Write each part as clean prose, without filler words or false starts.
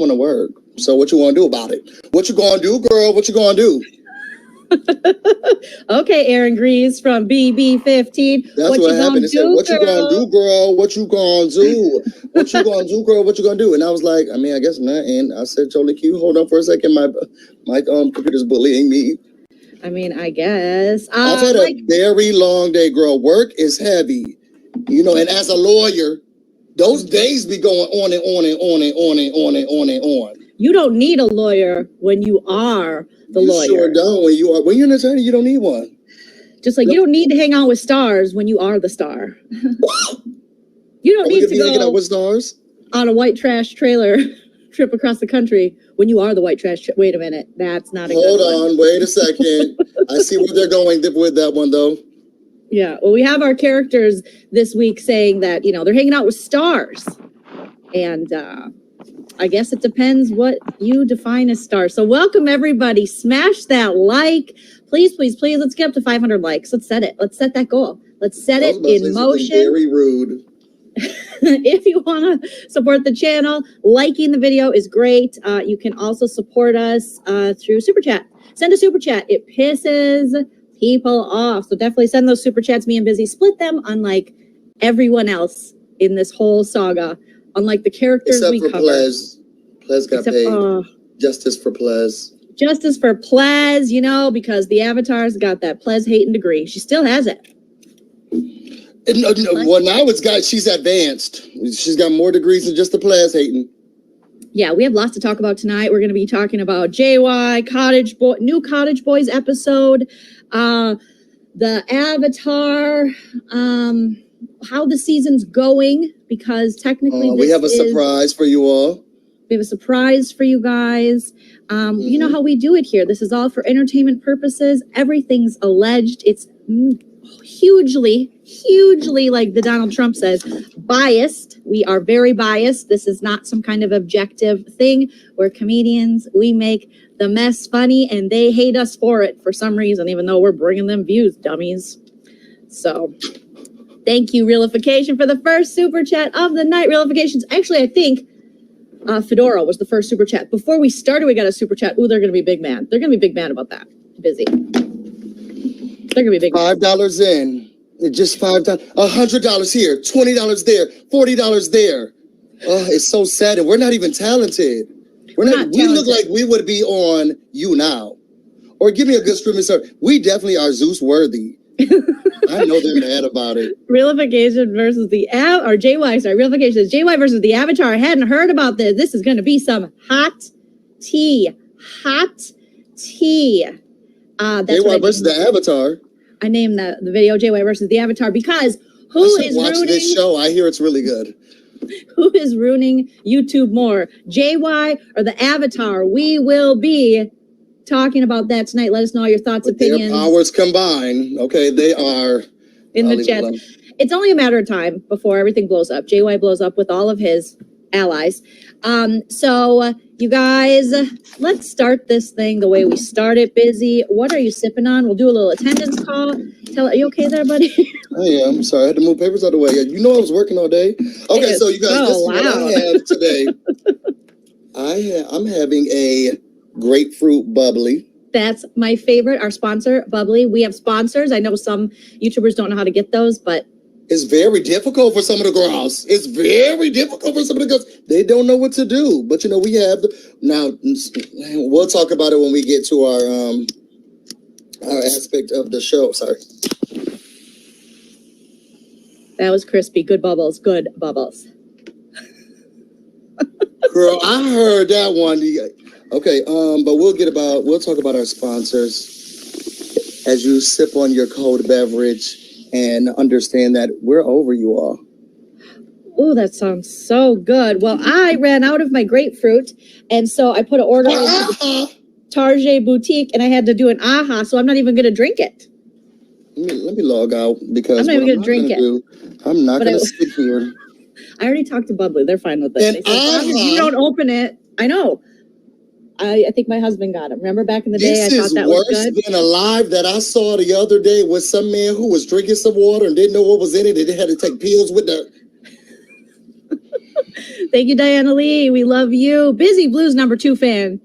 want to work. So what you want to do about it? What you going to do, girl? What you going to do? Okay, Aaron Greaves from BB15. That's what happened. They said, what you going to do, girl? What you going to do? What you going to do, girl? What you going to do? And I was like, I mean, I guess not. And I said, Jolie, can you hold on for a second? My computer's bullying me. I mean, I guess. I've had a very long day, girl. Work is heavy. You know, and as a lawyer, those days be going on and on and on and on and on and on and on. You don't need a lawyer when you are the lawyer. You sure don't. When you're an attorney, you don't need one. Just like you don't need to hang out with stars when you are the star. You don't need to go hanging out with stars on a white trash trailer trip across the country when you are the white trash. Wait a minute, that's not a good one. Hold on, wait a second. I see where they're going with that one, though. Yeah, well, we have our characters this week saying that, you know, they're hanging out with stars. And I guess it depends what you define as stars. So welcome, everybody. Smash that like. Please, please, please. Let's get up to 500 likes. Let's set it. Let's set that goal. Let's set it in motion. Very rude. If you want to support the channel, liking the video is great. You can also support us through Super Chat. Send a Super Chat. It pisses people off. So definitely send those Super Chats. Me and Busy split them, unlike everyone else in this whole saga. Unlike the characters except we for covered. Plez got paid. Justice for Plez. Justice for Plez, you know, because the Avatar's got that Plez hating degree. She still has it. Well, now she's advanced. She's got more degrees than just the Plez hating. Yeah, we have lots to talk about tonight. We're going to be talking about JY, new Cottage Boys episode, the Avatar, how the season's going, because technically we have a surprise for you all. We have a surprise for you guys. You know how we do it here. This is all for entertainment purposes. Everything's alleged. It's hugely, like the Donald Trump says, biased. We are very biased. This is not some kind of objective thing. We're comedians. We make the mess funny, and they hate us for it for some reason, even though we're bringing them views, dummies. So thank you, Realification, for the first super chat of the night. Realifications. Actually, I think Fedora was the first super chat. Before we started, we got a super chat. Ooh, they're going to be big mad. They're going to be big mad about that. Busy. They're going to be big. $5 in. Just $5. $100 here. $20 there. $40 there. Oh, it's so sad. And we're not even talented. We look like we would be on You Now. Or give me a good streaming service. We definitely are Zeus worthy. I know they're mad about it. Realification versus Realification says JY versus the Avatar. I hadn't heard about this. This is going to be some hot tea. JY versus the Avatar. I named the video JY versus the Avatar because watch this show. I hear it's really good. Who is ruining YouTube more, JY or the Avatar? We will be talking about that tonight. Let us know all your thoughts, opinions. Their powers combined. Okay, they are in the chat. It's only a matter of time before everything blows up. JY blows up with all of his allies. So you guys, let's start this thing the way we started. Busy. What are you sipping on? We'll do a little attendance call. Are you okay there, buddy? I am. I'm sorry. I had to move papers out of the way. You know I was working all day. Okay, so you guys, this is what I have today. I'm having a grapefruit bubbly. That's my favorite. Our sponsor, Bubbly. We have sponsors. I know some YouTubers don't know how to get those, but it's very difficult for some of the girls. It's very difficult for some of the girls. They don't know what to do. But, you know, we have... Now, we'll talk about it when we get to our aspect of the show. Sorry. That was crispy. Good bubbles. Good bubbles. Girl, I heard that one. Okay, but we'll talk about our sponsors as you sip on your cold beverage and understand that we're over you all. Oh, that sounds so good. Well, I ran out of my grapefruit, and so I put an order in Target Boutique, and I had to do an AHA, so I'm not even going to drink it. Let me log out because I'm not even going to drink it. I'm not going to sit here. I already talked to Bubbly. They're fine with it. And they said, as long as you don't open it. I know. I think my husband got him. Remember back in the day, I thought that was good. This is worse than a live that I saw the other day with some man who was drinking some water and didn't know what was in it. And they had to take pills with the... Thank you, Diana Lee. We love you. Busy Blues #2 fan.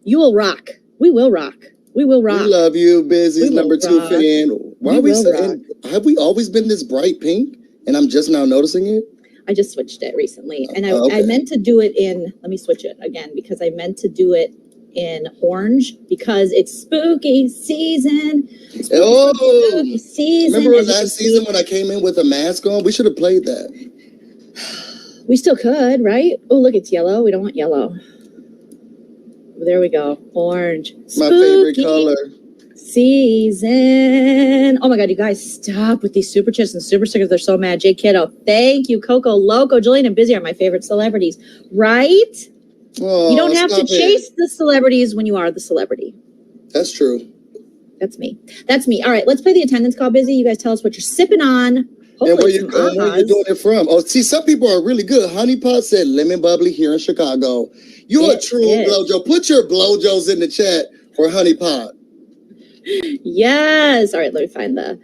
You will rock. We will rock. We will rock. We love you, Busy's #2 fan. Why are we saying, have we always been this bright pink? And I'm just now noticing it? I just switched it recently. And I meant to do it in, let me switch it again, because I meant to do it in orange because it's spooky season. Spooky season. Remember last season when I came in with a mask on? We should have played that. We still could, right? Oh, look, it's yellow. We don't want yellow. There we go. Orange. My favorite color. Season. Oh my God, you guys, stop with these super chats and super stickers. They're so mad. Jay Kiddo, thank you. Coco Loco, Joleen and Busy are my favorite celebrities, right? Oh, you don't have to chase the celebrities when you are the celebrity. That's true. That's me. That's me. All right, let's play the attendance call, Busy. You guys tell us what you're sipping on. And where you're doing it from. Oh, see, some people are really good. Honey Pot said lemon bubbly here in Chicago. You're a true blowjo. Put your blowjos in the chat for Honey Pot. Yes. All right, let me find the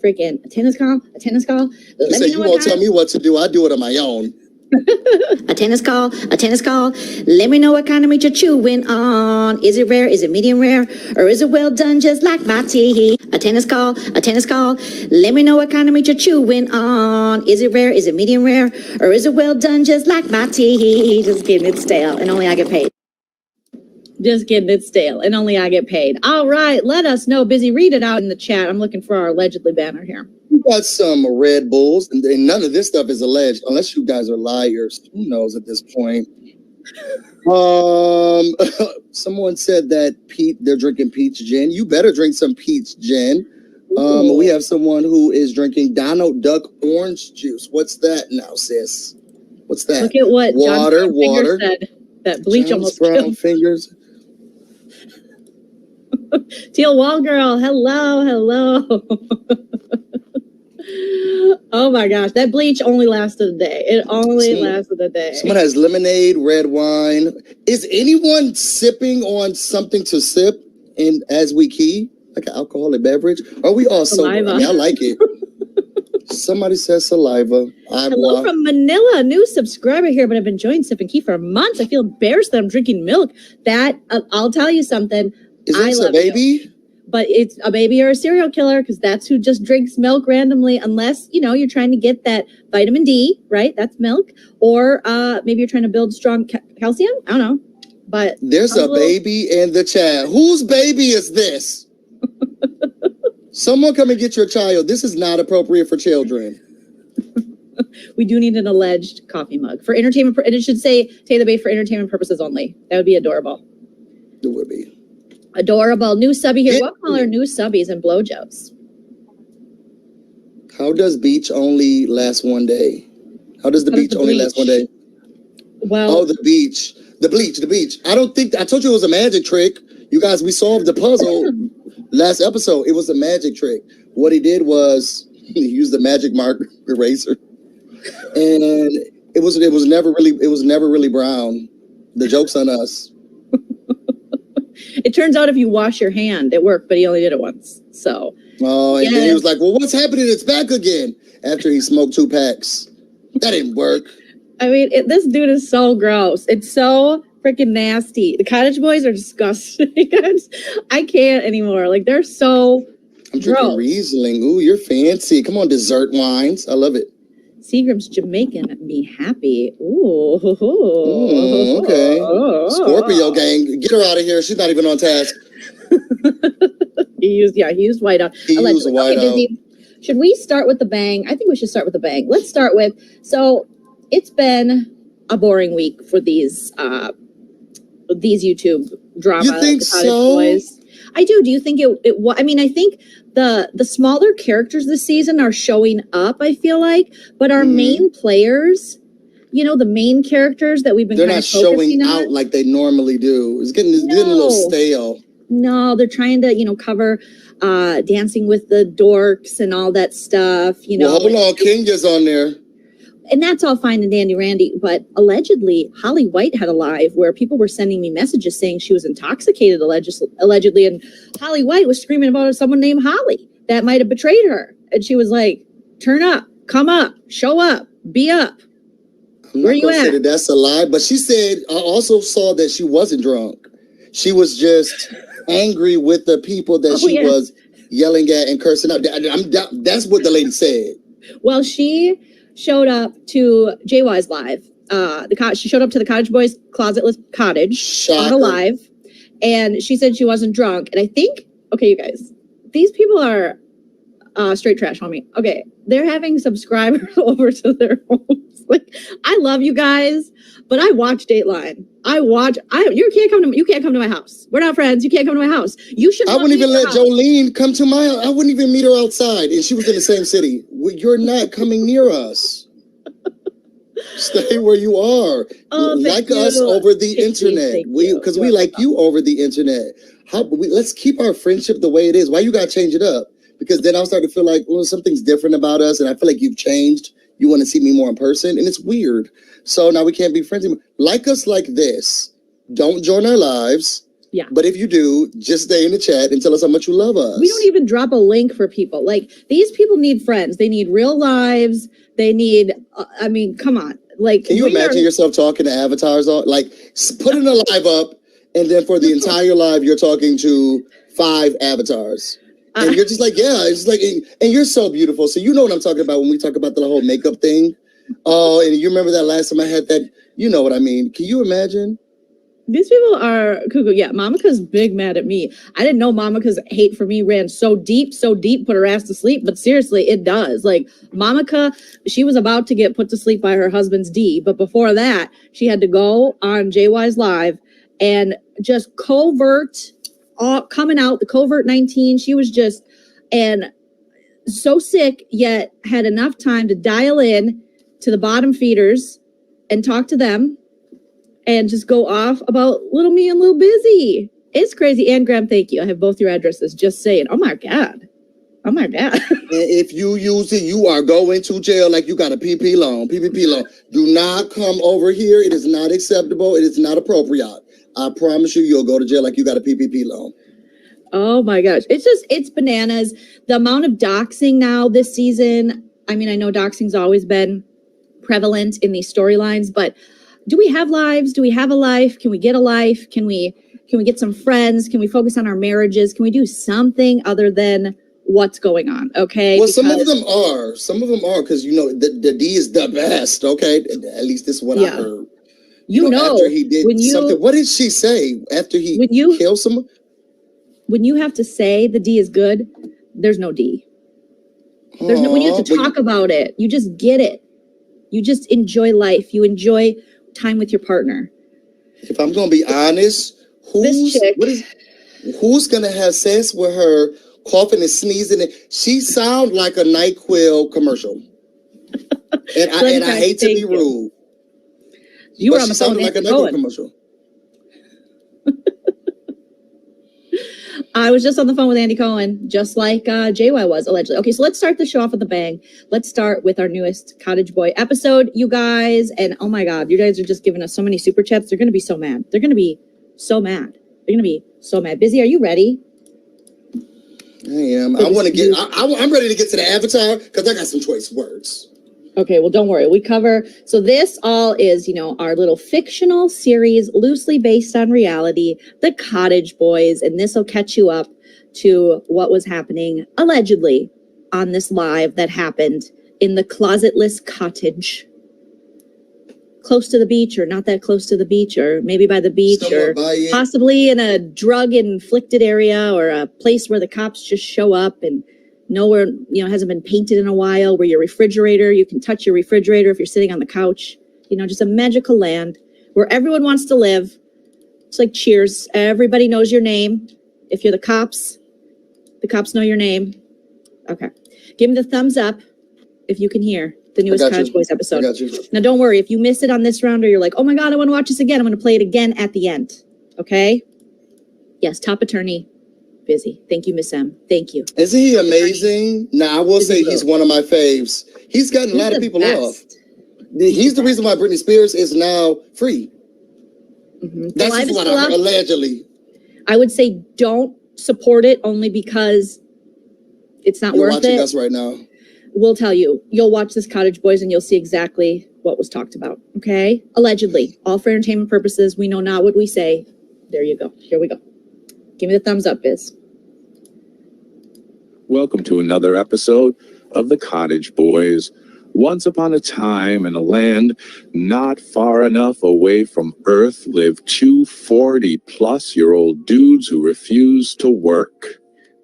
freaking attendance call. Attendance call. Let me know. You won't tell me what to do. I do it on my own. Attendance call. Attendance call. Let me know what kind of meat you're chewing on. Is it rare? Is it medium rare? Or is it well done just like my tea? Attendance call. Attendance call. Let me know what kind of meat you're chewing on. Is it rare? Is it medium rare? Or is it well done just like my tea? Just kidding, it's stale and only I get paid. Just kidding, it's stale and only I get paid. All right, let us know. Busy, read it out in the chat. I'm looking for our allegedly banner here. We got some Red Bulls, and none of this stuff is alleged, unless you guys are liars. Who knows at this point? Someone said that they're drinking peach gin. You better drink some peach gin. We have someone who is drinking Donald Duck orange juice. What's that now, sis? What's that? Look at what water said. That bleach almost brown killed. Fingers. Teal Wall Girl, hello. Oh my gosh, that bleach only lasted a day. It only lasted a day. Someone has lemonade, red wine. Is anyone sipping on something to sip in as we key? Like an alcoholic beverage? Are we all sober? I mean, I like it. Somebody says saliva. Hello from Manila, new subscriber here, but I've been enjoying Sip and Key for months. I feel embarrassed that I'm drinking milk. That, I'll tell you something. Is this a baby? Milk. But it's a baby or a serial killer because that's who just drinks milk randomly unless, you know, you're trying to get that vitamin D, right? That's milk. Or maybe you're trying to build strong calcium. I don't know. But there's a baby in the chat. Whose baby is this? Someone come and get your child. This is not appropriate for children. We do need an alleged coffee mug for entertainment. And it should say Taylor Bay for entertainment purposes only. That would be adorable. It would be. Adorable. New subby here. What color new subbies and blowjobs? How does beach only last one day? How does the beach only last one day? Well, oh, the beach. The beach. I told you it was a magic trick. You guys, we solved the puzzle last episode. It was a magic trick. What he did was he used the magic mark eraser. And it was never really brown. The joke's on us. It turns out if you wash your hand, it worked, but he only did it once. So. Oh, and then he was like, well, what's happening? It's back again. After he smoked 2 packs. That didn't work. I mean, this dude is so gross. It's so freaking nasty. The Cottage Boys are disgusting. I can't anymore. Like, they're so I'm drinking Riesling. Ooh, you're fancy. Come on, dessert wines. I love it. Seagram's Jamaican me happy. Ooh. Okay. Scorpio gang. Get her out of here. She's not even on task. He used whiteout. He used whiteout. Should we start with the bang? I think we should start with the bang. Let's start with, so it's been a boring week for these YouTube drama. You think so? Boys. I do. Do you think I mean, I think the smaller characters this season are showing up, I feel like, but our main players, you know, the main characters that we've been they're not showing out like they normally do. It's getting a little stale. No, they're trying to, you know, cover Dancing with the Dorks and all that stuff, you know. Well, hold on, Kenya's on there. And that's all fine and dandy, Randy. But allegedly, Holly White had a live where people were sending me messages saying she was intoxicated, allegedly. And Holly White was screaming about someone named Holly that might have betrayed her. And she was like, turn up, come up, show up, be up. I'm Where not you gonna say at? that that's a lie, but she said I also saw that she wasn't drunk. She was just angry with the people that she was yelling at and cursing out. That's what the lady said. Well, she showed up to JY's live. She showed up to the Cottage Boys Closetless Cottage on a live, and she said she wasn't drunk. And I think, okay, you guys, these people are straight trash, homie. Okay, they're having subscribers over to their homes. Like, I love you guys, but I watch Dateline. You can't come to my house. We're not friends. You can't come to my house. You should. I wouldn't even let Joleen come to my house. I wouldn't even meet her outside, and she was in the same city. You're not coming near us. Stay where you are. Like us over the internet. Because we like you over the internet. Let's keep our friendship the way it is. Why you gotta change it up? Because then I'll start to feel like, well, something's different about us, and I feel like you've changed. You want to see me more in person, and it's weird. So now we can't be friends anymore. Like us like this. Don't join our lives. Yeah. But if you do, just stay in the chat and tell us how much you love us. We don't even drop a link for people. Like, these people need friends. They need real lives. They need, I mean, come on. Like, can you imagine yourself talking to avatars? Like, putting a live up, and then for the entire live, you're talking to 5 avatars. And you're just like, yeah, it's like, and you're so beautiful. So you know what I'm talking about when we talk about the whole makeup thing. Oh, and you remember that last time I had that, you know what I mean. Can you imagine? These people are cuckoo. Yeah, Monica's big mad at me. I didn't know Monica's hate for me ran so deep, put her ass to sleep. But seriously, it does. Like, Monica, she was about to get put to sleep by her husband's D. But before that, she had to go on JY's Live and just coming out, the covert 19. She was just, and so sick, yet had enough time to dial in to the bottom feeders and talk to them and just go off about little me and little Busy. It's crazy. And Graham, thank you. I have both your addresses. Just saying. Oh my God. Oh my God. And if you use it, you are going to jail like you got a PPP loan. Do not come over here. It is not acceptable. It is not appropriate. I promise you, you'll go to jail like you got a PPP loan. Oh my gosh. It's bananas. The amount of doxing now this season. I mean, I know doxing's always been prevalent in these storylines, but do we have lives? Do we have a life? Can we get a life? Can we get some friends? Can we focus on our marriages? Can we do something other than what's going on? Okay. Well, some of them are. Because, you know, the D is the best. Okay. At least this is what I heard. You know, after he did something. What did she say after he killed someone? When you have to say the D is good, there's no D. There's no, when you have to talk about it, you just get it. You just enjoy life. You enjoy time with your partner. If I'm gonna be honest, who's gonna have sex with her coughing and sneezing? She sounds like a NyQuil commercial. And I hate to be rude. You were on the phone with Andy Cohen. Commercial. I was just on the phone with Andy Cohen, just like JY was, allegedly. Okay, so let's start the show off with a bang. Let's start with our newest Cottage Boy episode, you guys. And oh my God, you guys are just giving us so many super chats. They're going to be so mad. They're going to be so mad. Busy, are you ready? I am. I'm ready to get to the avatar because I got some choice words. Okay, well, don't worry. So this all is, you know, our little fictional series loosely based on reality, The Cottage Boys, and this will catch you up to what was happening allegedly on this live that happened in the closetless cottage. Close to the beach or not that close to the beach, or maybe by the beach, or possibly in a drug-inflicted area or a place where the cops just show up and nowhere, you know, hasn't been painted in a while, where your refrigerator, you can touch your refrigerator if you're sitting on the couch, you know, just a magical land where everyone wants to live. It's like Cheers. Everybody knows your name. If you're the cops know your name. Okay. Give me the thumbs up if you can hear the newest Cottage Boys episode. I got you. Now, don't worry. If you miss it on this round or you're like, oh my God, I want to watch this again, I'm going to play it again at the end. Okay? Yes, top attorney. Busy. Thank you, Miss M. Thank you. Isn't he amazing? Now, I will say he's one of my faves. He's gotten a lot of people off. He's the reason why Britney Spears is now free. Mm-hmm. That's just what I heard, allegedly. I would say don't support it only because it's not worth it. You're watching us right now. We'll tell you. You'll watch this Cottage Boys and you'll see exactly what was talked about, okay? Allegedly, all for entertainment purposes. We know not what we say. There you go. Here we go. Give me the thumbs up, Biz. Welcome to another episode of The Cottage Boys. Once upon a time, in a land not far enough away from Earth, lived two 40-plus-year-old dudes who refused to work.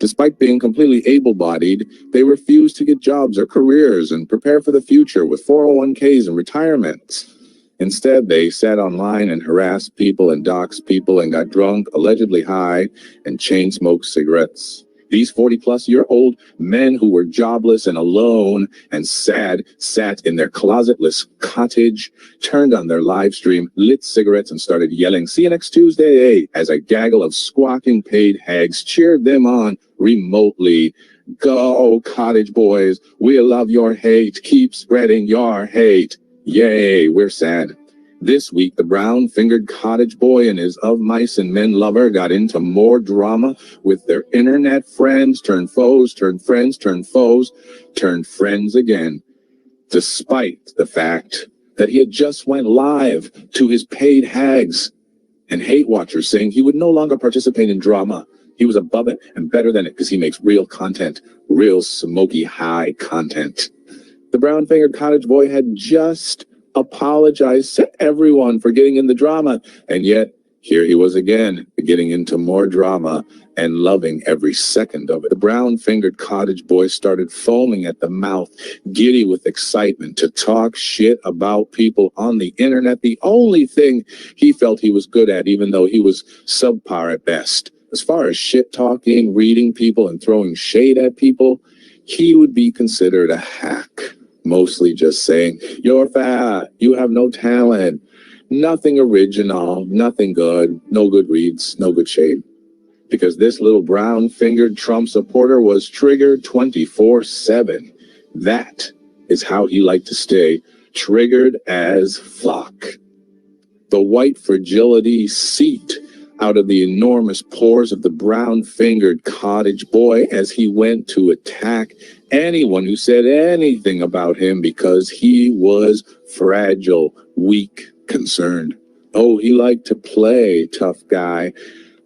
Despite being completely able-bodied, they refused to get jobs or careers and prepare for the future with 401ks and retirements. Instead, they sat online and harassed people and doxed people and got drunk, allegedly high, and chain-smoked cigarettes. These 40-plus-year-old men who were jobless and alone and sad sat in their closetless cottage, turned on their live stream, lit cigarettes, and started yelling, "See you next Tuesday," as a gaggle of squawking paid hags cheered them on remotely. "Go, cottage boys. We love your hate. Keep spreading your hate." Yay, we're sad. This week, the brown-fingered cottage boy and his of mice and men lover got into more drama with their internet friends, turned foes, turned friends, turned foes, turned friends again, despite the fact that he had just went live to his paid hags and hate watchers saying he would no longer participate in drama. He was above it and better than it because he makes real content, real smoky high content. The brown-fingered cottage boy had just apologized to everyone for getting in the drama, and yet here he was again, getting into more drama and loving every second of it. The brown-fingered cottage boy started foaming at the mouth, giddy with excitement to talk shit about people on the internet, the only thing he felt he was good at, even though he was subpar at best. As far as shit talking, reading people, and throwing shade at people, he would be considered a hack. Mostly just saying, "You're fat, you have no talent," nothing original, nothing good, no good reads, no good shade. Because this little brown-fingered Trump supporter was triggered 24/7. That is how he liked to stay, triggered as fuck. The white fragility seeped out of the enormous pores of the brown-fingered cottage boy as he went to attack anyone who said anything about him because he was fragile, weak, concerned. Oh, he liked to play tough guy,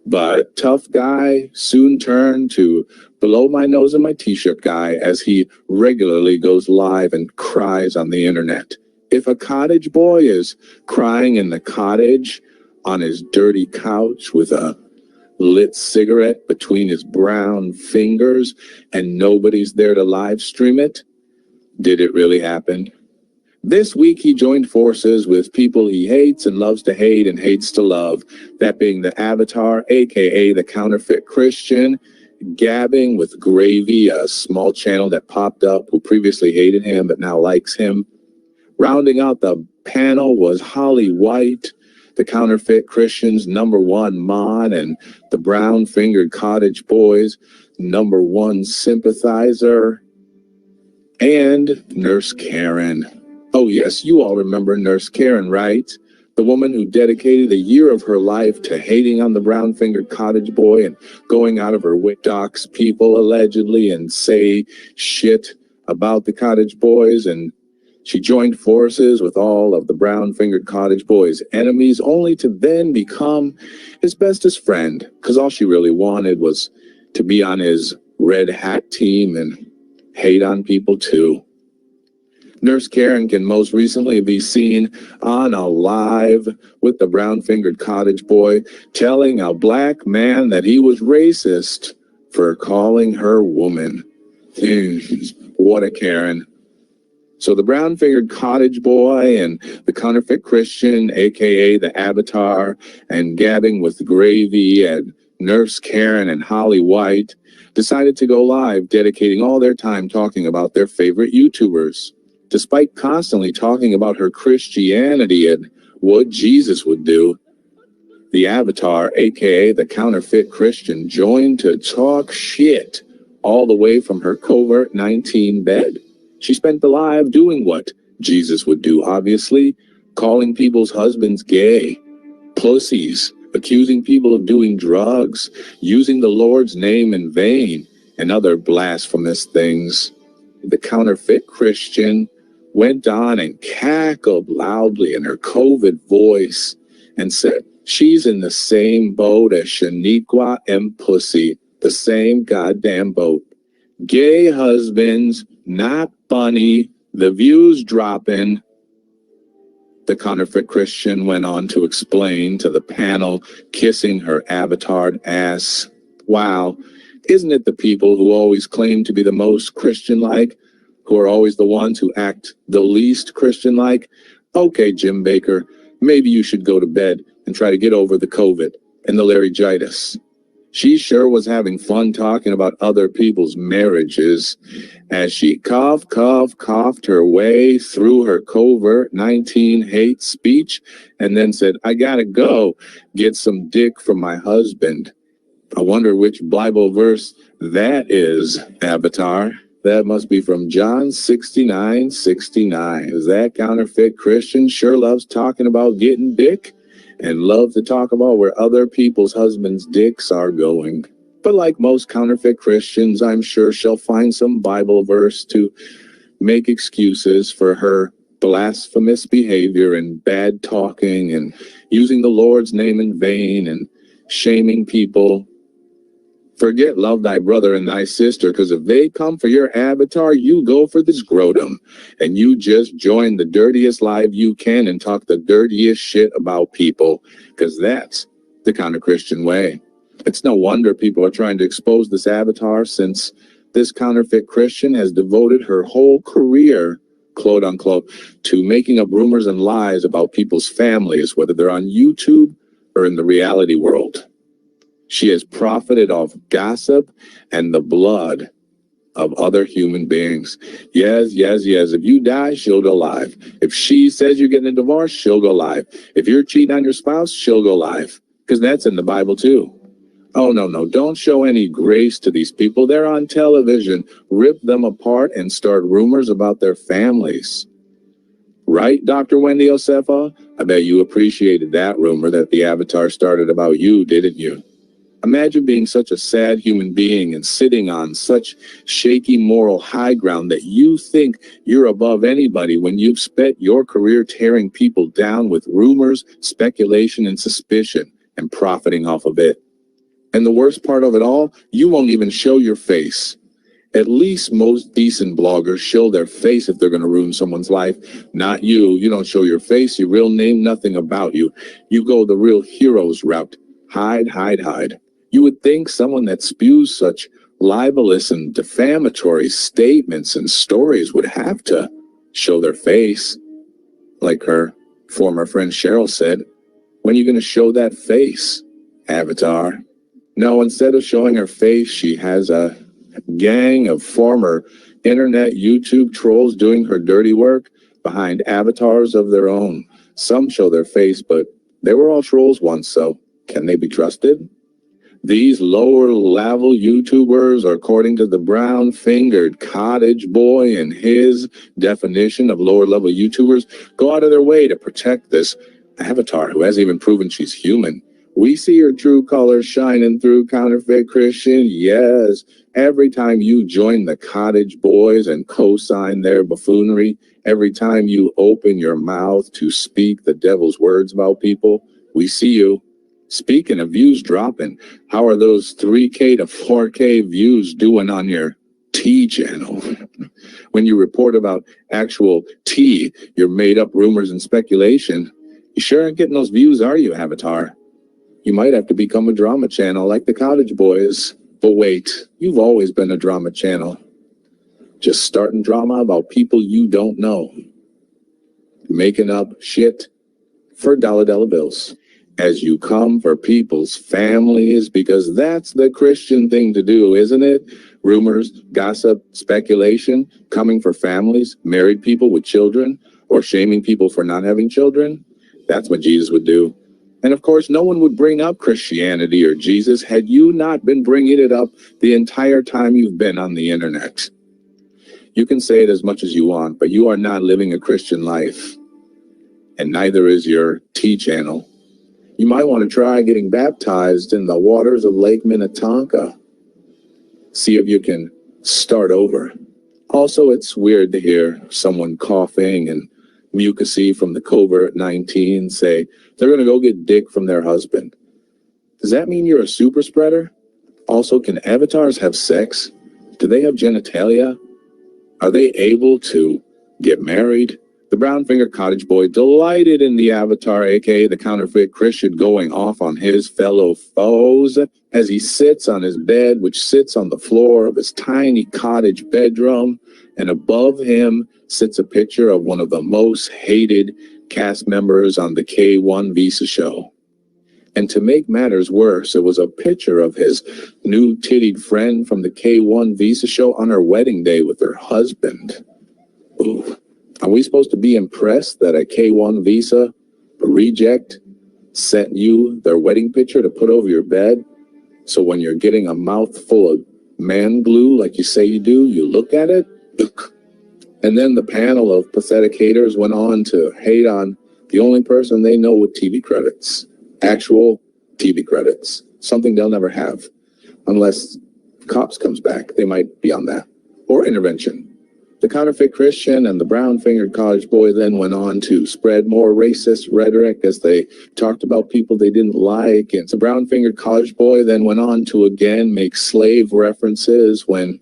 but tough guy soon turned to below my nose and my t-shirt guy as he regularly goes live and cries on the internet. If a cottage boy is crying in the cottage on his dirty couch with a lit cigarette between his brown fingers and nobody's there to live stream it, did it really happen? This week he joined forces with people he hates and loves to hate and hates to love, that being the Avatar, aka the Counterfeit Christian, Gabbing with Gravy, a small channel that popped up who previously hated him but now likes him. Rounding out the panel was Holly White, the Counterfeit Christian's #1 mod, and the brown-fingered cottage boys' #1 sympathizer, and Nurse Karen. Oh yes, you all remember Nurse Karen, right? The woman who dedicated a year of her life to hating on the brown-fingered cottage boy and going out of her way to dox people allegedly and say shit about the cottage boys, and she joined forces with all of the brown-fingered cottage boy's enemies, only to then become his bestest friend, because all she really wanted was to be on his red hat team and hate on people too. Nurse Karen can most recently be seen on a live with the brown-fingered cottage boy, telling a black man that he was racist for calling her woman. What a Karen. So the brown-fingered cottage boy and the Counterfeit Christian, aka the Avatar, and Gabbing with Gravy, and Nurse Karen and Holly White decided to go live, dedicating all their time talking about their favorite YouTubers. Despite constantly talking about her Christianity and what Jesus would do, the Avatar, aka the Counterfeit Christian, joined to talk shit all the way from her COVID-19 bed. She spent the live doing what Jesus would do, obviously, calling people's husbands gay, pussies, accusing people of doing drugs, using the Lord's name in vain, and other blasphemous things. The Counterfeit Christian went on and cackled loudly in her COVID voice and said, she's in the same boat as Shaniqua and Pussy, the same goddamn boat. Gay husbands, not funny, the views dropping. The counterfeit Christian went on to explain to the panel, kissing her avatared ass. Wow, isn't it the people who always claim to be the most Christian-like, who are always the ones who act the least Christian-like? Okay, Jim Baker, maybe you should go to bed and try to get over the COVID and the laryngitis. She sure was having fun talking about other people's marriages as she coughed her way through her covert 19 hate speech and then said, I gotta go get some dick from my husband. I wonder which Bible verse that is, Avatar. That must be from John 69:69. That counterfeit Christian sure loves talking about getting dick and love to talk about where other people's husbands' dicks are going. But like most counterfeit Christians, I'm sure she'll find some Bible verse to make excuses for her blasphemous behavior and bad talking and using the Lord's name in vain and shaming people. Forget love thy brother and thy sister, because if they come for your avatar, you go for the scrotum. And you just join the dirtiest live you can and talk the dirtiest shit about people, because that's the kind of Christian way. It's no wonder people are trying to expose this avatar, since this counterfeit Christian has devoted her whole career, quote unquote, to making up rumors and lies about people's families, whether they're on YouTube or in the reality world. She has profited off gossip and the blood of other human beings. Yes. If you die, she'll go live. If she says you're getting a divorce, she'll go live. If you're cheating on your spouse, she'll go live. Because that's in the Bible too. Oh, no. Don't show any grace to these people. They're on television. Rip them apart and start rumors about their families. Right, Dr. Wendy Osefa? I bet you appreciated that rumor that the avatar started about you, didn't you? Imagine being such a sad human being and sitting on such shaky moral high ground that you think you're above anybody when you've spent your career tearing people down with rumors, speculation, and suspicion and profiting off of it. And the worst part of it all, you won't even show your face. At least most decent bloggers show their face if they're going to ruin someone's life. Not you. You don't show your face, your real name, nothing about you. You go the real hero's route. Hide. You would think someone that spews such libelous and defamatory statements and stories would have to show their face. Like her former friend Cheryl said, when are you going to show that face, Avatar? No, instead of showing her face, she has a gang of former internet YouTube trolls doing her dirty work behind avatars of their own. Some show their face, but they were all trolls once, so can they be trusted? These lower-level YouTubers, according to the brown-fingered cottage boy and his definition of lower-level YouTubers, go out of their way to protect this avatar who hasn't even proven she's human. We see her true colors shining through, counterfeit Christian. Yes, every time you join the cottage boys and co-sign their buffoonery, every time you open your mouth to speak the devil's words about people, we see you. Speaking of views dropping, how are those 3K to 4K views doing on your T channel? When you report about actual tea, your made-up rumors and speculation, you sure aren't getting those views, are you, Avatar? You might have to become a drama channel like the Cottage Boys. But wait, you've always been a drama channel. Just starting drama about people you don't know. Making up shit for dollar bills. As you come for people's families, because that's the Christian thing to do, isn't it? Rumors, gossip, speculation, coming for families, married people with children, or shaming people for not having children. That's what Jesus would do. And of course, no one would bring up Christianity or Jesus had you not been bringing it up the entire time you've been on the internet. You can say it as much as you want, but you are not living a Christian life. And neither is your T channel. You might want to try getting baptized in the waters of Lake Minnetonka. See if you can start over. Also, it's weird to hear someone coughing and mucusy from the COVID-19 say they're going to go get dick from their husband. Does that mean you're a super spreader? Also, can avatars have sex? Do they have genitalia? Are they able to get married? The brown-fingered cottage boy delighted in the avatar, aka the counterfeit Christian, going off on his fellow foes as he sits on his bed, which sits on the floor of his tiny cottage bedroom, and above him sits a picture of one of the most hated cast members on the K1 Visa show. And to make matters worse, it was a picture of his new tittied friend from the K1 Visa show on her wedding day with her husband. Ooh. Are we supposed to be impressed that a K1 Visa reject sent you their wedding picture to put over your bed? So when you're getting a mouthful of man glue like you say you do, you look at it? Ugh. And then the panel of pathetic haters went on to hate on the only person they know with TV credits. Actual TV credits. Something they'll never have. Unless Cops comes back, they might be on that. Or Intervention. The counterfeit Christian and the brown-fingered college boy then went on to spread more racist rhetoric as they talked about people they didn't like. And the brown-fingered college boy then went on to again make slave references when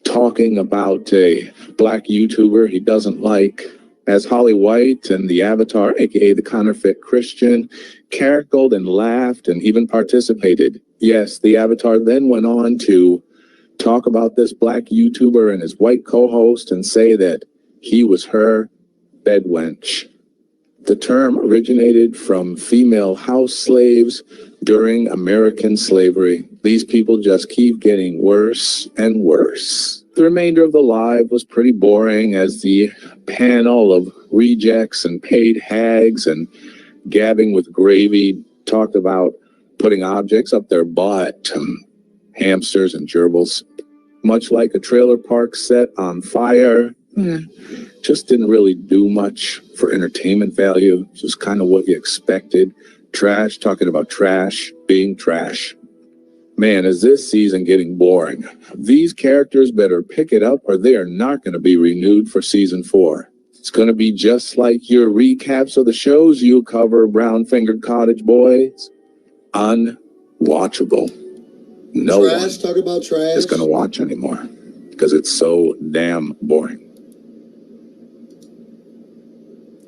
talking about a black YouTuber he doesn't like. As Holly White and the Avatar, aka the counterfeit Christian, cackled and laughed and even participated. Yes, the Avatar then went on to talk about this black YouTuber and his white co-host and say that he was her bed wench. The term originated from female house slaves during American slavery. These people just keep getting worse and worse. The remainder of the live was pretty boring as the panel of rejects and paid hags and gabbing with gravy talked about putting objects up their butt, hamsters and gerbils. Much like a trailer park set on fire, just didn't really do much for entertainment value. Just kind of what you expected. Trash, talking about trash, being trash. Man, is this season getting boring. These characters better pick it up or they are not going to be renewed for season 4. It's going to be just like your recaps of the shows you cover, brown-fingered cottage boys. Unwatchable. No trash, one talk about trash. is going to watch anymore because it's so damn boring.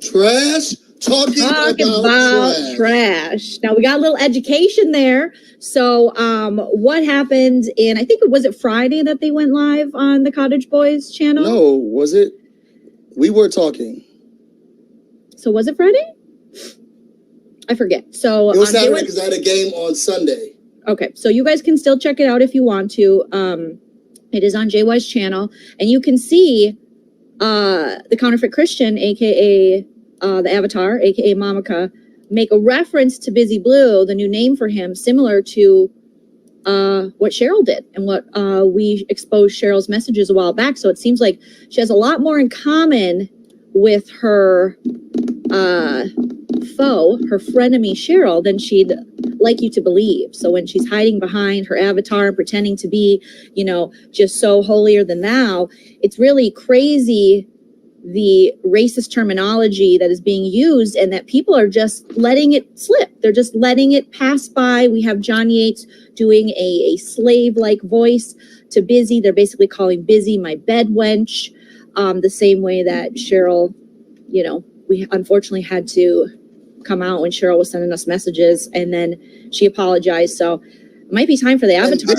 Trash? Talking about trash. Now we got a little education there. So what happened in, I think it was Friday that they went live on the Cottage Boys channel? No, was it? We were talking. So was it Friday? I forget. So it was Saturday because I had a game on Sunday. Okay, so you guys can still check it out if you want to. It is on JY's channel, and you can see the counterfeit Christian, aka the Avatar, aka Mamaka, make a reference to Busy Blu, the new name for him, similar to what Cheryl did and what we exposed Cheryl's messages a while back. So it seems like she has a lot more in common with her foe, her frenemy Cheryl, than she'd like you to believe. So when she's hiding behind her avatar and pretending to be, you know, just so holier than thou, it's really crazy the racist terminology that is being used and that people are just letting it slip. They're just letting it pass by. We have John Yates doing a slave-like voice to Busy. They're basically calling Busy my bed wench, the same way that Cheryl, you know, we unfortunately had to come out when Cheryl was sending us messages and then she apologized. So it might be time for the Avatar.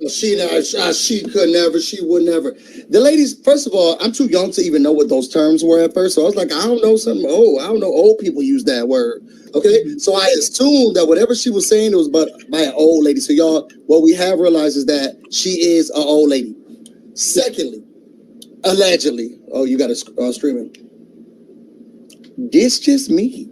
She could never, she would never. The ladies, first of all, I'm too young to even know what those terms were at first. So I was like, I don't know something. Oh, I don't know. Old people use that word. Okay. So I assumed that whatever she was saying, it was by an old lady. So y'all, what we have realized is that she is an old lady. Secondly, allegedly, oh, you got to stream it. This just me.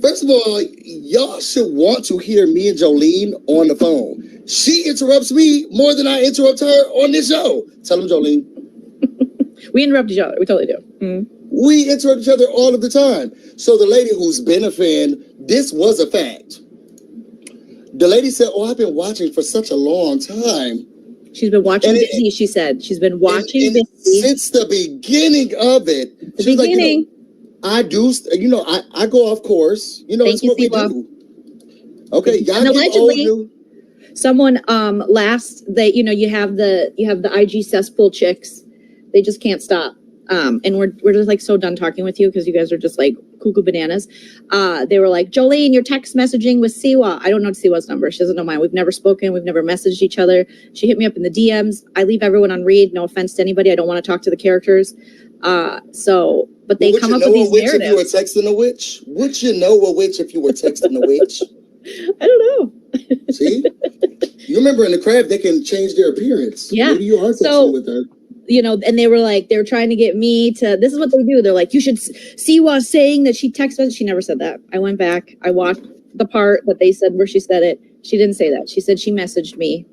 First of all, y'all should want to hear me and Joleen on the phone. She interrupts me more than I interrupt her on this show. Tell them, Joleen. We interrupt each other. We totally do. Mm-hmm. We interrupt each other all of the time. So the lady who's been a fan, this was a fact. The lady said, oh, I've been watching for such a long time. She's been watching Busy, she said. She's been watching Busy. Since the beginning of it. The beginning. Like, I go off course. It's what we do. Okay, y'all allegedly, someone you have the IG cesspool chicks. They just can't stop. And we're just like so done talking with you because you guys are just like cuckoo bananas. They were like, Joleen, you're text messaging with Siwa. I don't know Siwa's number. She doesn't know mine. We've never spoken. We've never messaged each other. She hit me up in the DMs. I leave everyone on read. No offense to anybody. I don't want to talk to the characters. But they come up with these narratives. If you were texting a witch? Would you know a witch if you were texting a witch? I don't know. See? You remember in the craft, they can change their appearance. Yeah. Maybe you are texting with her. And they were trying to get me to, this is what they do. They're like, you should see Siwa saying that she texted. She never said that. I went back. I watched the part that they said where she said it. She didn't say that. She said she messaged me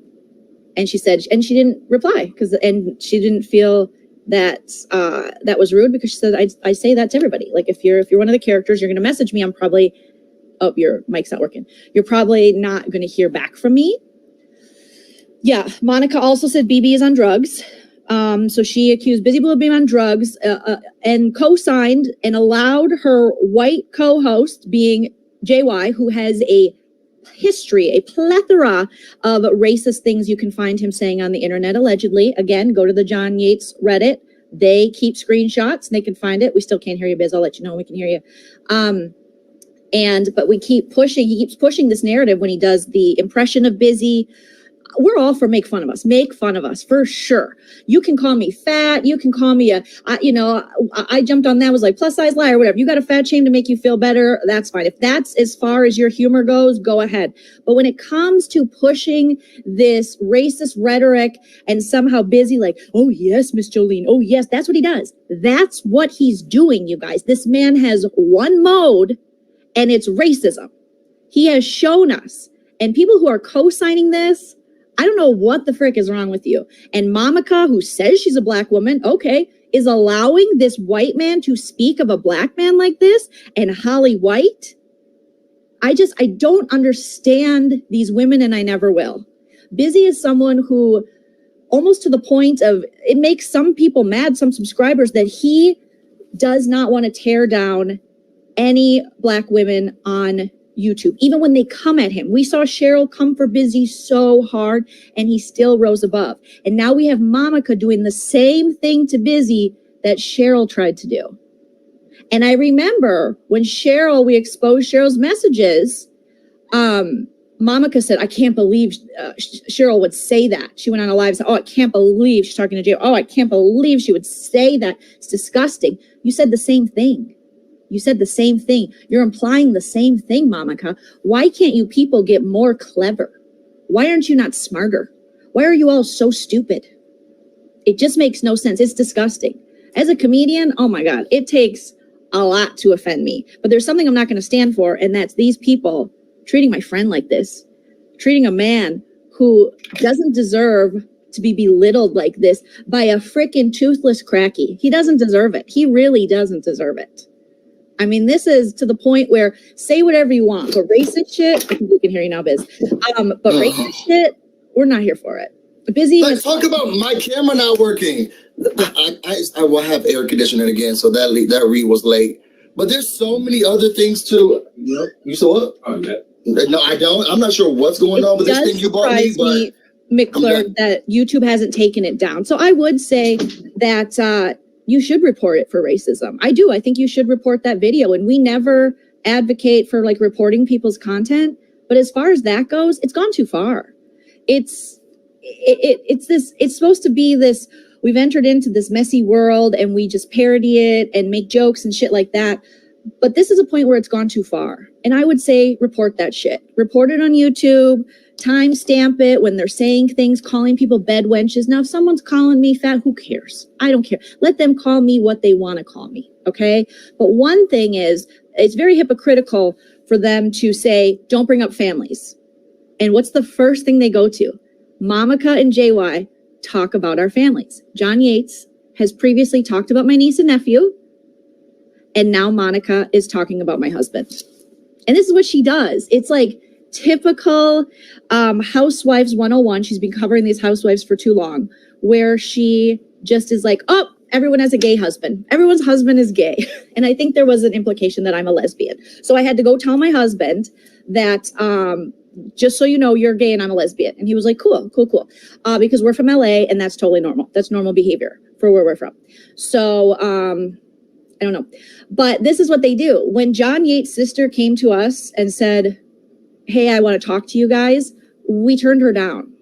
and she didn't reply and she didn't feel that that was rude because she said, I say that to everybody. Like if you're one of the characters, you're going to message me. I'm probably, your mic's not working. You're probably not going to hear back from me. Yeah. Monica also said BB is on drugs. So she accused Busy Blu of being on drugs and co-signed and allowed her white co-host, being JY, who has a history, a plethora of racist things you can find him saying on the internet, allegedly. Again, go to the John Yates Reddit. They keep screenshots and they can find it. We still can't hear you, Biz. I'll let you know when we can hear you. But we keep pushing. He keeps pushing this narrative when he does the impression of Busy. We're all for make fun of us for sure. You can call me fat. You can call me I jumped on that, was like plus size liar, whatever. You got a fat shame to make you feel better. That's fine. If that's as far as your humor goes, go ahead. But when it comes to pushing this racist rhetoric and somehow Busy like, oh yes, Miss Joleen. Oh yes, that's what he does. That's what he's doing, you guys. This man has one mode and it's racism. He has shown us. And people who are co-signing this, I don't know what the frick is wrong with you. And Monica, who says she's a black woman, okay, is allowing this white man to speak of a black man like this, and Holly White. I don't understand these women, and I never will. Busy is someone who, almost to the point of, it makes some people mad, some subscribers, that he does not want to tear down any black women on YouTube, even when they come at him. We saw Cheryl come for Busy so hard and he still rose above. And now we have Monica doing the same thing to Busy that Cheryl tried to do. And I remember when we exposed Cheryl's messages, Monica said, I can't believe Cheryl would say that. She went on a live and said, oh, I can't believe she's talking to Jay. Oh, I can't believe she would say that. It's disgusting. You said the same thing. You said the same thing. You're implying the same thing, Monica. Why can't you people get more clever? Why aren't you not smarter? Why are you all so stupid? It just makes no sense. It's disgusting. As a comedian, oh my God, it takes a lot to offend me. But there's something I'm not going to stand for, and that's these people treating my friend like this, treating a man who doesn't deserve to be belittled like this by a freaking toothless cracky. He doesn't deserve it. He really doesn't deserve it. I mean, this is to the point where say whatever you want, but racist shit, I think we can hear you now, Biz. But racist shit, we're not here for it. Busy. Let's talk about my camera not working. I will have air conditioning again, so that read was late. But there's so many other things too. You saw it? No, I don't. I'm not sure what's going on with this thing you bought me, but McClure, that YouTube hasn't taken it down. So I would say that you should report it for racism. I do. I think you should report that video. And we never advocate for like reporting people's content. But as far as that goes, it's gone too far. It's supposed to be this, we've entered into this messy world and we just parody it and make jokes and shit like that. But this is a point where it's gone too far. And I would say report that shit. Report it on YouTube. Timestamp it when they're saying things, calling people bed wenches. Now, if someone's calling me fat, who cares? I don't care. Let them call me what they want to call me, okay? But one thing is, it's very hypocritical for them to say, don't bring up families. And what's the first thing they go to? Monica and JY talk about our families. John Yates has previously talked about my niece and nephew, and now Monica is talking about my husband. And this is what she does. It's like, typical Housewives 101. She's been covering these housewives for too long, where she just is like, oh, everyone has a gay husband. Everyone's husband is gay. And I think there was an implication that I'm a lesbian. So I had to go tell my husband that, just so you know, you're gay and I'm a lesbian. And he was like, cool. Because we're from LA and that's totally normal. That's normal behavior for where we're from. So, I don't know. But this is what they do. When John Yates' sister came to us and said, hey, I want to talk to you guys, we turned her down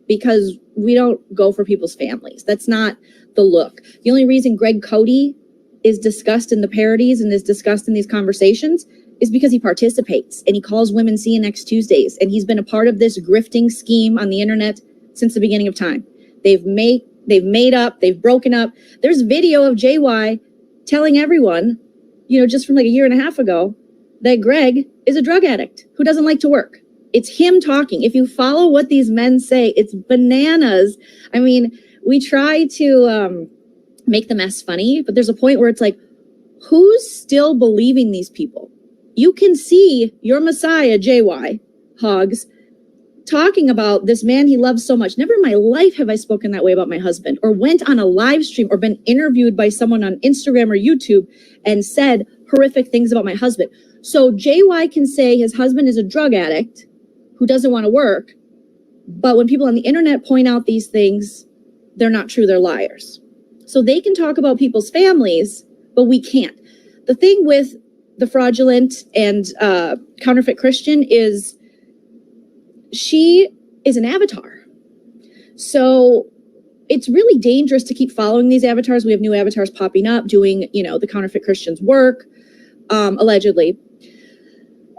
because we don't go for people's families. That's not the look. The only reason Greg Cody is discussed in the parodies and is discussed in these conversations is because he participates and he calls women see you next Tuesdays. And he's been a part of this grifting scheme on the internet since the beginning of time. They've made up, they've broken up. There's video of JY telling everyone, just from like a year and a half ago, that Greg is a drug addict who doesn't like to work. It's him talking. If you follow what these men say, it's bananas. I mean, we try to make the mess funny, but there's a point where it's like, who's still believing these people? You can see your Messiah, JY, Hogs, talking about this man he loves so much. Never in my life have I spoken that way about my husband, or went on a live stream or been interviewed by someone on Instagram or YouTube and said horrific things about my husband. So JY can say his husband is a drug addict who doesn't want to work, but when people on the internet point out these things, they're not true, they're liars. So they can talk about people's families, but we can't. The thing with the fraudulent and counterfeit Christian is she is an avatar. So it's really dangerous to keep following these avatars. We have new avatars popping up doing, the counterfeit Christian's work, allegedly.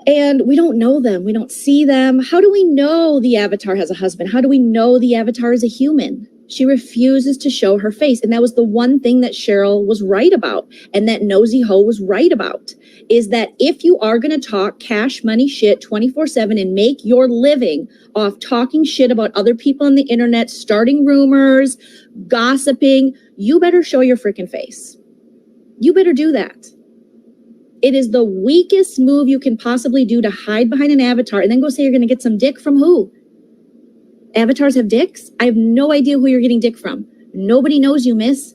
And we don't know them. We don't see them. How do we know the avatar has a husband? How do we know the avatar is a human? She refuses to show her face. And that was the one thing that Cheryl was right about, and that Nosy Ho was right about, is that if you are going to talk cash money shit 24/7 and make your living off talking shit about other people on the internet, starting rumors, gossiping, you better show your freaking face. You better do that. It is the weakest move you can possibly do to hide behind an avatar and then go say you're going to get some dick from who? Avatars have dicks? I have no idea who you're getting dick from. Nobody knows you, miss.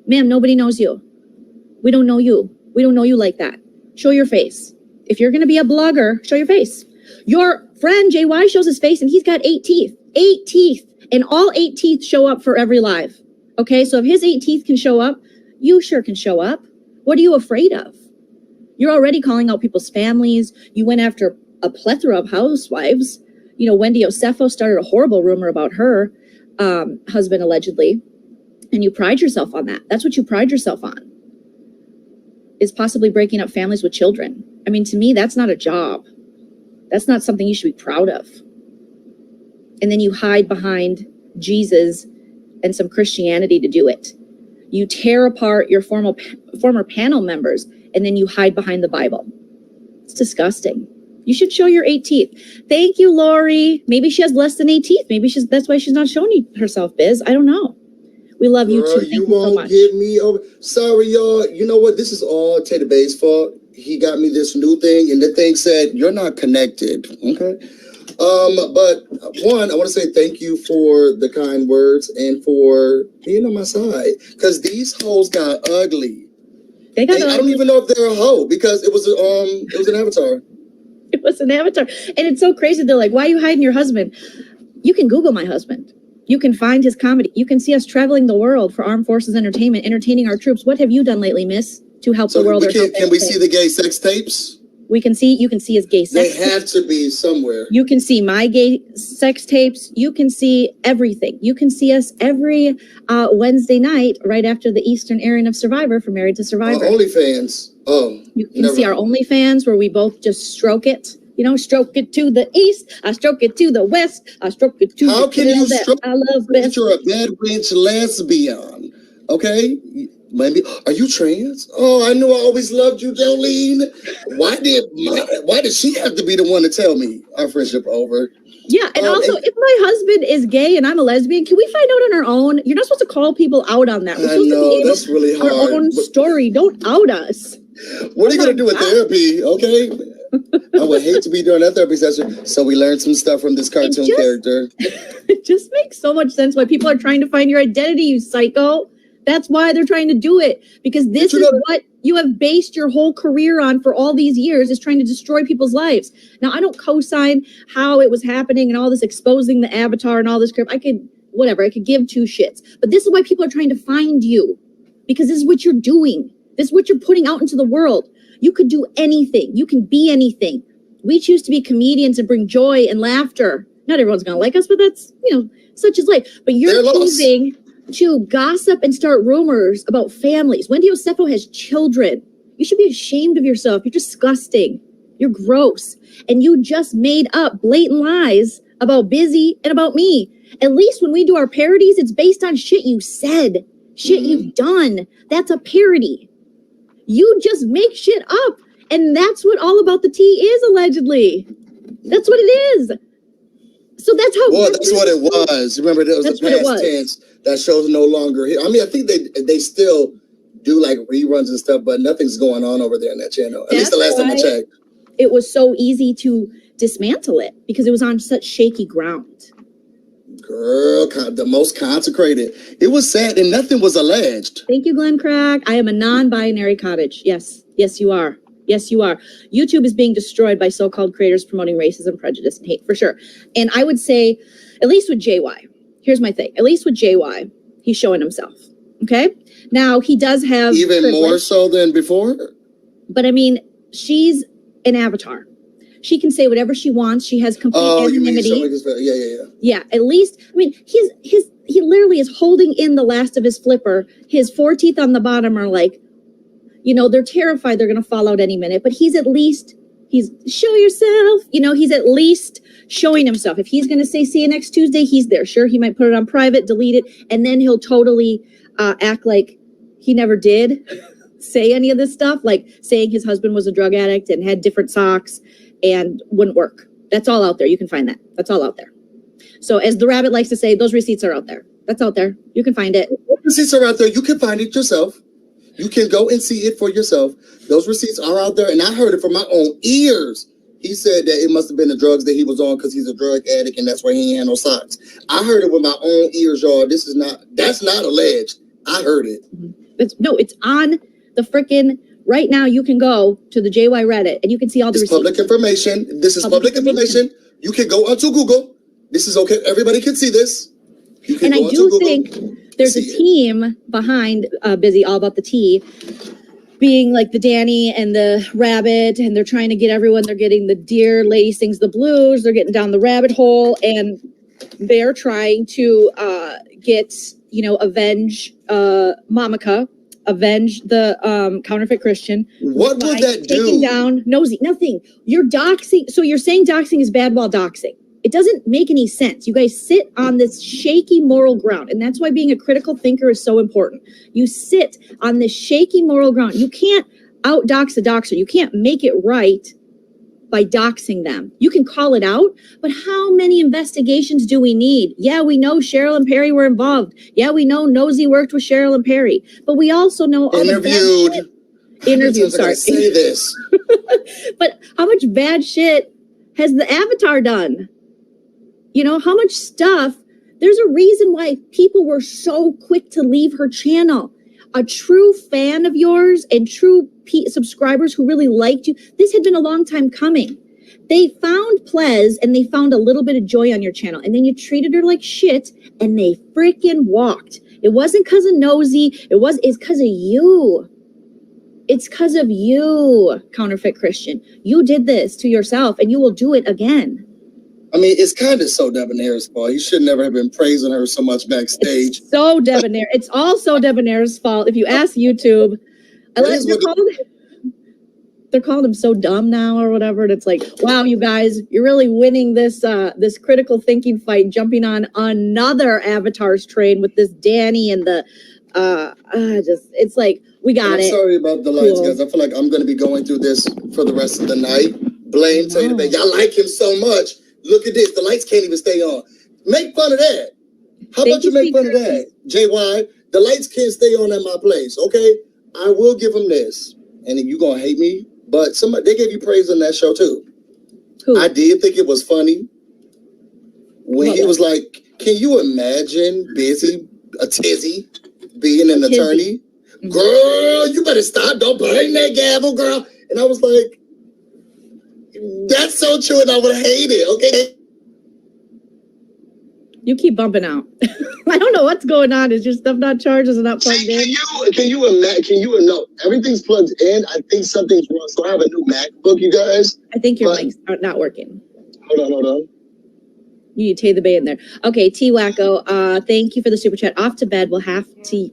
Ma'am, nobody knows you. We don't know you. We don't know you like that. Show your face. If you're going to be a blogger, show your face. Your friend JY shows his face and he's got 8 teeth. 8 teeth. And all 8 teeth show up for every live. Okay, so if his 8 teeth can show up, you sure can show up. What are you afraid of? You're already calling out people's families. You went after a plethora of housewives. Wendy Osefo started a horrible rumor about her husband, allegedly. And you pride yourself on that. That's what you pride yourself on, is possibly breaking up families with children. I mean, to me, that's not a job. That's not something you should be proud of. And then you hide behind Jesus and some Christianity to do it. You tear apart your former panel members, and then you hide behind the Bible. It's disgusting. You should show your 8 teeth. Thank you, Lori. Maybe she has less than 8 teeth. Maybe that's why she's not showing herself, Biz. I don't know. We love you too. Thank you so much. Get me over. Sorry, y'all. You know what? This is all Tater Bay's fault. He got me this new thing, and the thing said, you're not connected. Okay. But one, I want to say thank you for the kind words and for being on my side, because these hoes got ugly. They got ugly. I don't even know if they're a hoe because it was an avatar. It was an avatar. And it's so crazy. They're like, why are you hiding your husband? You can Google my husband. You can find his comedy. You can see us traveling the world for Armed Forces Entertainment, entertaining our troops. What have you done lately, miss, to help the world? Can we see the gay sex tapes? You can see his gay sex tapes. They have to be somewhere. You can see my gay sex tapes. You can see everything. You can see us every Wednesday night right after the Eastern airing of Survivor for Married to Survivor. OnlyFans. Oh. You can see our OnlyFans where we both just stroke it. Stroke it to the east. I stroke it to the west. I stroke it to How the can you stroke I love best. You're a bad bitch lesbian. Okay? Maybe. Are you trans? Oh, I knew I always loved you, Joleen. Why did she have to be the one to tell me our friendship over? Yeah, and also, if my husband is gay and I'm a lesbian, can we find out on our own? You're not supposed to call people out on that. We're supposed to be able that's really hard. Our own story. Don't out us. What are you going to do with therapy, okay? I would hate to be doing that therapy session. So we learned some stuff from this cartoon character. It just makes so much sense why people are trying to find your identity, you psycho. That's why they're trying to do it. Because this is what you have based your whole career on for all these years, is trying to destroy people's lives. Now, I don't co-sign how it was happening and all this exposing the avatar and all this crap. I could give two shits. But this is why people are trying to find you. Because this is what you're doing. This is what you're putting out into the world. You could do anything. You can be anything. We choose to be comedians and bring joy and laughter. Not everyone's going to like us, but that's, such is life. But you're choosing to gossip and start rumors about families. Wendy Osefo has children. You should be ashamed of yourself. You're disgusting. You're gross. And you just made up blatant lies about Busy and about me. At least when we do our parodies, it's based on shit you said, shit you've done. That's a parody. You just make shit up. And that's what All About the Tea is, allegedly. That's what it is. So that's how. Well, that's what it was. Remember, there was a past tense. That show's no longer here. I mean, I think they still do like reruns and stuff, but nothing's going on over there in that channel. At least the last time I checked. It was so easy to dismantle it because it was on such shaky ground. Girl, the most consecrated. It was sad and nothing was alleged. Thank you, Glenn Crack. I am a non-binary cottage. Yes, you are. Yes, you are. YouTube is being destroyed by so-called creators promoting racism, prejudice, and hate, for sure. And I would say, at least with JY, here's my thing. At least with JY, he's showing himself. Okay? Now, he does have... Even privilege, more so than before? But, I mean, she's an avatar. She can say whatever she wants. She has complete anonymity. Yeah, at least... I mean, he literally is holding in the last of his flipper. His 4 teeth on the bottom are like... they're terrified they're going to fall out any minute, but he's show yourself, he's at least showing himself. If he's going to say, see you next Tuesday, he's there. Sure, he might put it on private, delete it, and then he'll totally act like he never did say any of this stuff, like saying his husband was a drug addict and had different socks and wouldn't work. That's all out there. You can find that. That's all out there. So as the rabbit likes to say, those receipts are out there. That's out there. You can find it. Receipts are out there. You can find it yourself. You can go and see it for yourself. Those receipts are out there, and I heard it from my own ears. He said that it must have been the drugs that he was on because he's a drug addict, and that's why he ain't had no socks. I heard it with my own ears, y'all. That's not alleged. I heard it. It's on the frickin' right now. You can go to the JY Reddit, and you can see all the receipts. Public information. This is public information. You can go onto Google. This is okay. Everybody can see this. And I do think there's a team behind Busy, All About the Tea, being like the Danny and the rabbit, and they're trying to get everyone. They're getting the Dear Lady Sings the Blues. They're getting down the rabbit hole, and they're trying to avenge Mamaka, avenge the counterfeit Christian. What would that do? Taking down Nosy. Nothing. You're doxing. So you're saying doxing is bad while doxing. It doesn't make any sense. You guys sit on this shaky moral ground, and that's why being a critical thinker is so important. You sit on this shaky moral ground. You can't out-dox a doxer. You can't make it right by doxing them. You can call it out, but how many investigations do we need? Yeah, we know Cheryl and Perry were involved. Yeah, we know Nosy worked with Cheryl and Perry, but we also know all the bad shit. Interviewed, sorry. Say this. But how much bad shit has the Avatar done? How much stuff. There's a reason why people were so quick to leave her channel. A true fan of yours and true subscribers who really liked you. This had been a long time coming. They found Plez and they found a little bit of joy on your channel. And then you treated her like shit and they freaking walked. It wasn't because of Nosy. It's because of you. It's because of you, counterfeit Christian. You did this to yourself and you will do it again. I mean, it's kind of so Debonair's fault. He should never have been praising her so much backstage. It's so Debonair. It's also Debonair's fault. If you ask YouTube, they're calling him so dumb now or whatever. And it's like, wow, you guys, you're really winning this this critical thinking fight, jumping on another Avatar's train with this Danny and the it's like, we got it. Sorry about the lights, guys. I feel like I'm going to be going through this for the rest of the night. Blame Tater Bay. Y'all like him so much. Look at this. The lights can't even stay on. Make fun of that. How about you make fun of that? JY, the lights can't stay on at my place, okay? I will give them this. And if you're going to hate me, but they gave you praise on that show too. Who? I did think it was funny when he was like, "Can you imagine a tizzy being an attorney? Mm-hmm. Girl, you better stop! Don't bang that gavel, girl." And I was like, "That's so true," and I would hate it. Okay. You keep bumping out. I don't know what's going on. Is your stuff not charged? Is it not plugged in? Can you imagine? No, everything's plugged in. I think something's wrong. So I have a new MacBook, you guys. I think your mic's not working. Hold on. You need to take the bay in there. Okay, T Wacko, thank you for the super chat. Off to bed. We'll have you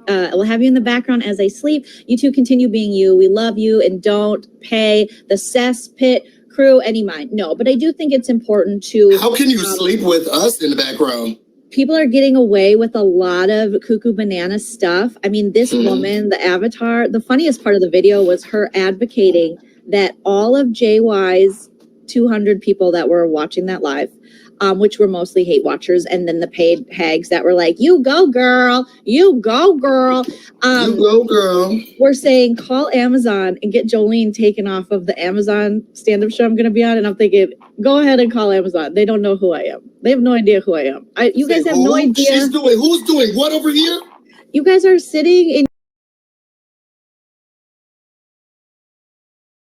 in the background as I sleep. You two continue being you. We love you and don't pay the cesspit crew any mind. No, but I do think it's important to. How can you sleep with us in the background? People are getting away with a lot of cuckoo banana stuff. I mean, this woman, the avatar, the funniest part of the video was her advocating that all of JY's 200 people that were watching that live, which were mostly hate watchers, and then the paid hags that were like, "You go, girl. You go, girl." You go, girl. We're saying call Amazon and get Joleen taken off of the Amazon stand-up show I'm going to be on. And I'm thinking, go ahead and call Amazon. They don't know who I am. They have no idea who I am. You guys have no idea. Who's doing what over here? You guys are sitting in